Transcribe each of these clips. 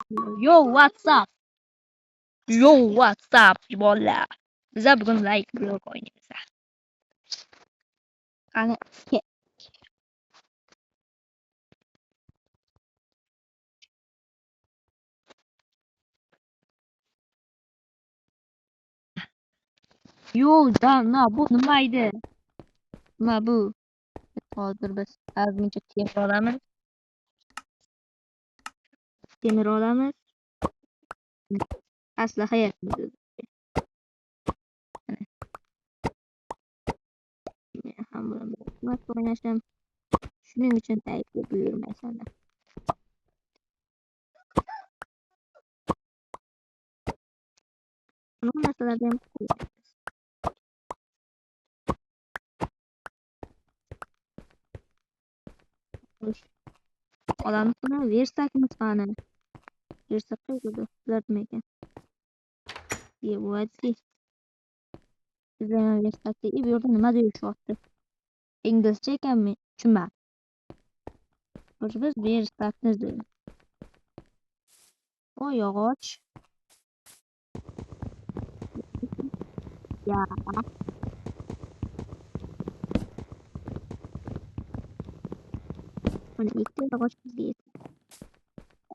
Yo, what's up? Yo, what's up, bolalar? Biza bugun like blok o'ynaymiz. Qani, yo, na bu nima edi? Nima bu? Hozir biz ozmuncha temir olamiz. Temir olamiz. Aslaha yo'q. Men ham bilan xizmat o'ynashim. Shuning uchun aytib buyurmaysan. Nima narsalarga ham olamizmi? Versakmiz qani? Versak qayerda? Ularmi ekan? Yevati. Bizlarga versakda bu yerda nima deyishyapti? İngilizce ekanmi? Tushunmadim. Biz versakmiz dedi. O yog'och. Ya. Mana ikkita yog'och bizga yetadi.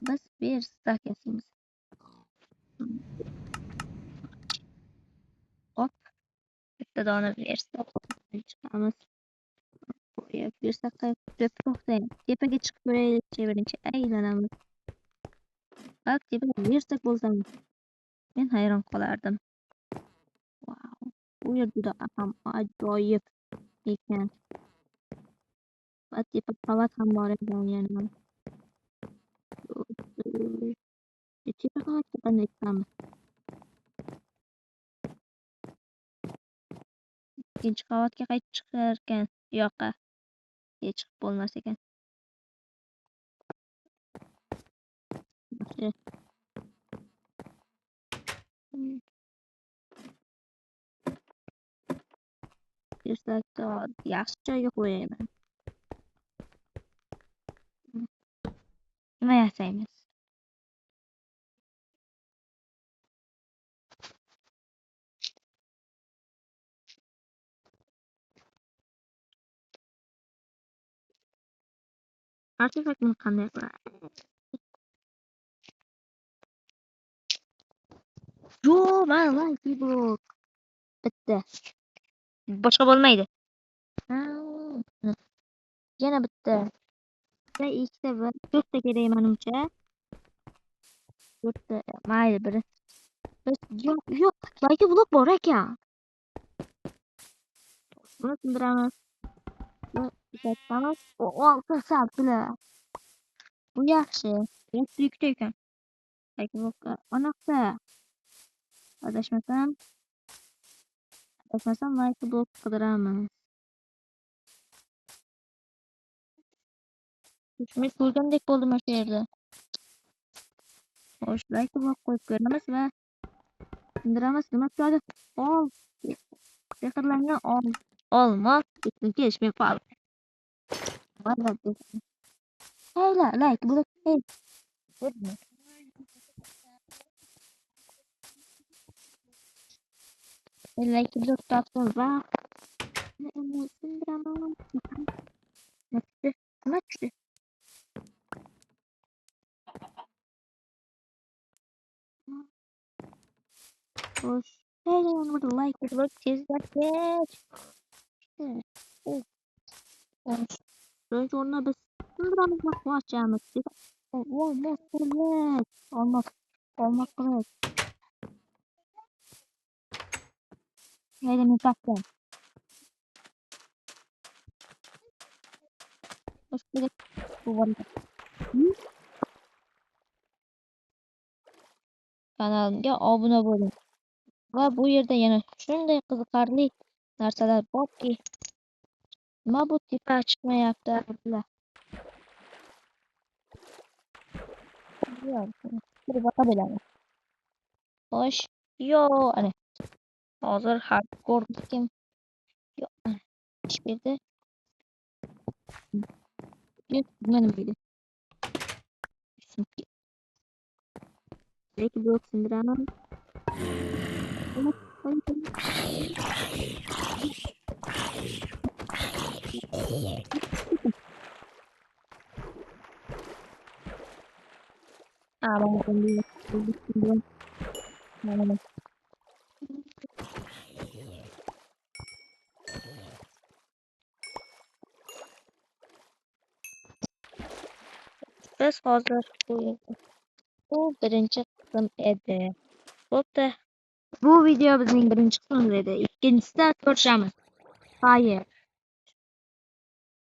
Biz versak yasaymiz. Hop. Bitta dona versak chiqamiz. Qo'yib versakqa to'xtang. Tepaga chiqib ko'raylik, birinchi aylanamiz. Bak, tepaga versak bo'lsa men hayron qolardim. Wow. Bu yer juda ham ajoyib ekan. Va tepa qavat ham bor ekan yana. Tepa qavatga qanday chiqamiz? Ikkinchi qavatga qaytib chiqar ekan. Yo'qa. Chiqib bo'lmas ekan. Versakka yaxshi joyga qo'yayman. Nima yasaymiz? Artefaktni qanday qilamiz? Yo, mana blok. Bitta. Boshqa bo'lmaydi. Yana bitta. Ikkita va to'rtta kerak menimcha. To'rtta. Mayli, biri. Yo'q, balki blok bor ekan. Buni sindiramiz. Ishlatamiz. Olti sabzilar. Bu yaxshi. Elektrikda ekan. Balki blokka anaqa. Adashmasam balki blok qidiramiz. Shuni ko'rgandek bo'ldim mana shu yerda. Xo'sh, balki blok qo'yib ko'ramiz va sindiramiz. Nima chiqadi? Sehrlangan olmos kelishmay qoldi. Hayla, like blok. Like blok topdim va sindiraman. Nima tushdi? Xo'sh, yana like blok tezlatgach. Xo'sh, o'rnina biz sindiramiz va qochamiz. Olmos qilich. Haydi men topdim. Kanalimga obuna bo'ling. Va bu yerda yana shunday qiziqarli narsalar borki, nima bu tepa chiqmayapti bular. Bir baqa biladi. Xo'sh, ana. Hozir hardcore kim? Yo'q. Ish berdi. Nima deydi? Belki blok sindirelim. Evet, evet, ben bunu sindireyim. Tamam. Biz hozir bu birinchi qism edi. Bo'pti. Bu video bizning birinchi qismimiz edi. Ikkinchisida ko'rishamiz. Xayr.